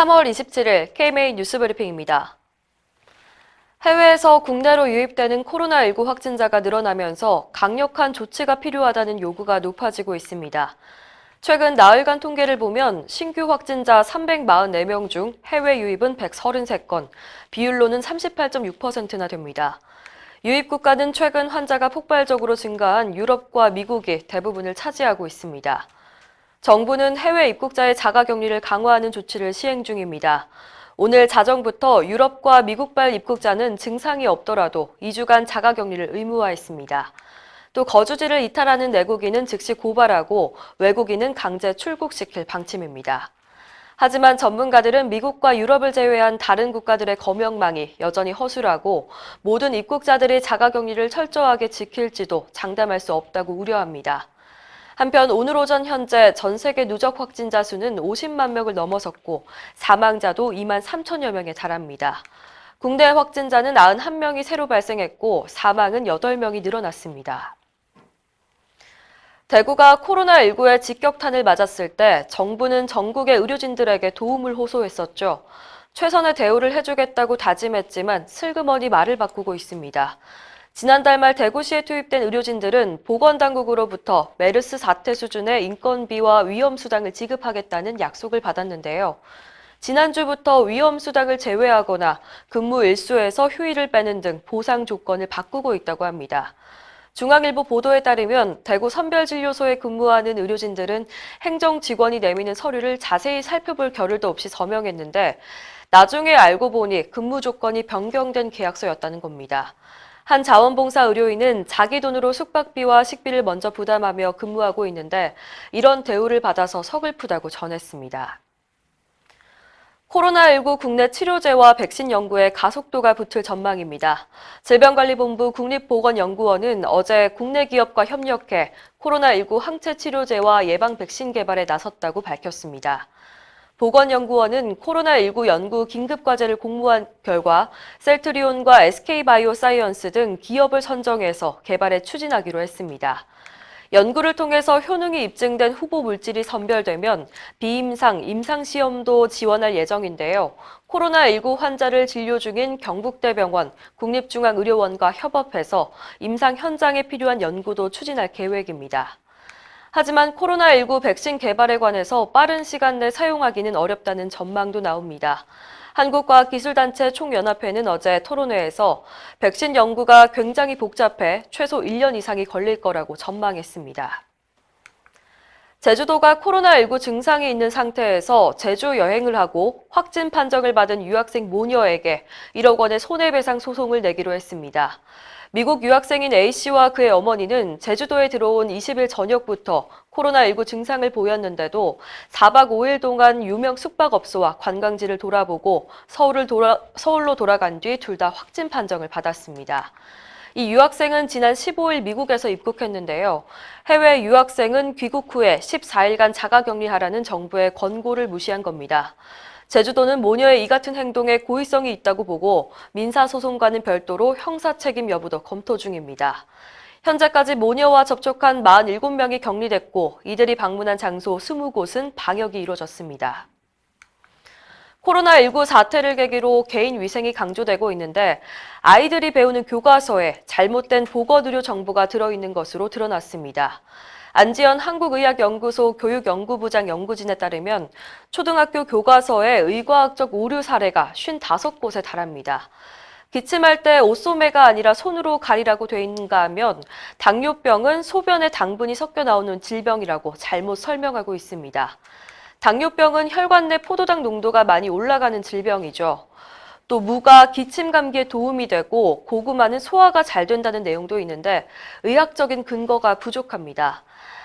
3월 27일 KMA 뉴스브리핑입니다. 해외에서 국내로 유입되는 코로나19 확진자가 늘어나면서 강력한 조치가 필요하다는 요구가 높아지고 있습니다. 최근 나흘간 통계를 보면 신규 확진자 344명 중 해외 유입은 133건, 비율로는 38.6%나 됩니다. 유입 국가는 최근 환자가 폭발적으로 증가한 유럽과 미국이 대부분을 차지하고 있습니다. 정부는 해외 입국자의 자가격리를 강화하는 조치를 시행 중입니다. 오늘 자정부터 유럽과 미국발 입국자는 증상이 없더라도 2주간 자가격리를 의무화했습니다. 또 거주지를 이탈하는 내국인은 즉시 고발하고 외국인은 강제 출국시킬 방침입니다. 하지만 전문가들은 미국과 유럽을 제외한 다른 국가들의 검역망이 여전히 허술하고 모든 입국자들이 자가격리를 철저하게 지킬지도 장담할 수 없다고 우려합니다. 한편 오늘 오전 현재 전 세계 누적 확진자 수는 50만 명을 넘어섰고 사망자도 2만 3천여 명에 달합니다. 국내 확진자는 91명이 새로 발생했고 사망은 8명이 늘어났습니다. 대구가 코로나19의 직격탄을 맞았을 때 정부는 전국의 의료진들에게 도움을 호소했었죠. 최선의 대우를 해주겠다고 다짐했지만 슬그머니 말을 바꾸고 있습니다. 지난달 말 대구시에 투입된 의료진들은 보건당국으로부터 메르스 사태 수준의 인건비와 위험수당을 지급하겠다는 약속을 받았는데요. 지난주부터 위험수당을 제외하거나 근무 일수에서 휴일을 빼는 등 보상 조건을 바꾸고 있다고 합니다. 중앙일보 보도에 따르면 대구 선별진료소에 근무하는 의료진들은 행정직원이 내미는 서류를 자세히 살펴볼 겨를도 없이 서명했는데 나중에 알고 보니 근무 조건이 변경된 계약서였다는 겁니다. 한 자원봉사 의료인은 자기 돈으로 숙박비와 식비를 먼저 부담하며 근무하고 있는데 이런 대우를 받아서 서글프다고 전했습니다. 코로나19 국내 치료제와 백신 연구에 가속도가 붙을 전망입니다. 질병관리본부 국립보건연구원은 어제 국내 기업과 협력해 코로나19 항체 치료제와 예방 백신 개발에 나섰다고 밝혔습니다. 보건연구원은 코로나19 연구 긴급과제를 공모한 결과 셀트리온과 SK바이오사이언스 등 기업을 선정해서 개발에 추진하기로 했습니다. 연구를 통해서 효능이 입증된 후보 물질이 선별되면 비임상, 임상시험도 지원할 예정인데요. 코로나19 환자를 진료 중인 경북대병원, 국립중앙의료원과 협업해서 임상 현장에 필요한 연구도 추진할 계획입니다. 하지만 코로나19 백신 개발에 관해서 빠른 시간 내 사용하기는 어렵다는 전망도 나옵니다. 한국과학기술단체 총연합회는 어제 토론회에서 백신 연구가 굉장히 복잡해 최소 1년 이상이 걸릴 거라고 전망했습니다. 제주도가 코로나19 증상이 있는 상태에서 제주 여행을 하고 확진 판정을 받은 유학생 모녀에게 1억 원의 손해배상 소송을 내기로 했습니다. 미국 유학생인 A씨와 그의 어머니는 제주도에 들어온 20일 저녁부터 코로나19 증상을 보였는데도 4박 5일 동안 유명 숙박업소와 관광지를 돌아보고 서울로 돌아간 뒤 둘 다 확진 판정을 받았습니다. 이 유학생은 지난 15일 미국에서 입국했는데요. 해외 유학생은 귀국 후에 14일간 자가격리하라는 정부의 권고를 무시한 겁니다. 제주도는 모녀의 이 같은 행동에 고의성이 있다고 보고 민사소송과는 별도로 형사 책임 여부도 검토 중입니다. 현재까지 모녀와 접촉한 47명이 격리됐고 이들이 방문한 장소 20곳은 방역이 이루어졌습니다. 코로나19 사태를 계기로 개인 위생이 강조되고 있는데 아이들이 배우는 교과서에 잘못된 보건의료 정보가 들어있는 것으로 드러났습니다. 안지연 한국의학연구소 교육연구부장 연구진에 따르면 초등학교 교과서에 의과학적 오류 사례가 55곳에 달합니다. 기침할 때 옷소매가 아니라 손으로 가리라고 돼 있는가 하면 당뇨병은 소변에 당분이 섞여 나오는 질병이라고 잘못 설명하고 있습니다. 당뇨병은 혈관 내 포도당 농도가 많이 올라가는 질병이죠. 또 무가 기침 감기에 도움이 되고 고구마는 소화가 잘 된다는 내용도 있는데 의학적인 근거가 부족합니다.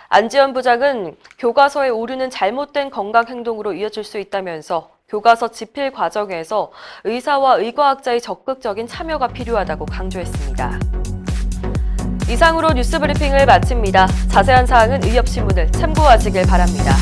안지연 부장은 교과서의 오류는 잘못된 건강 행동으로 이어질 수 있다면서 교과서 집필 과정에서 의사와 의과학자의 적극적인 참여가 필요하다고 강조했습니다. 이상으로 뉴스브리핑을 마칩니다. 자세한 사항은 의협신문을 참고하시길 바랍니다.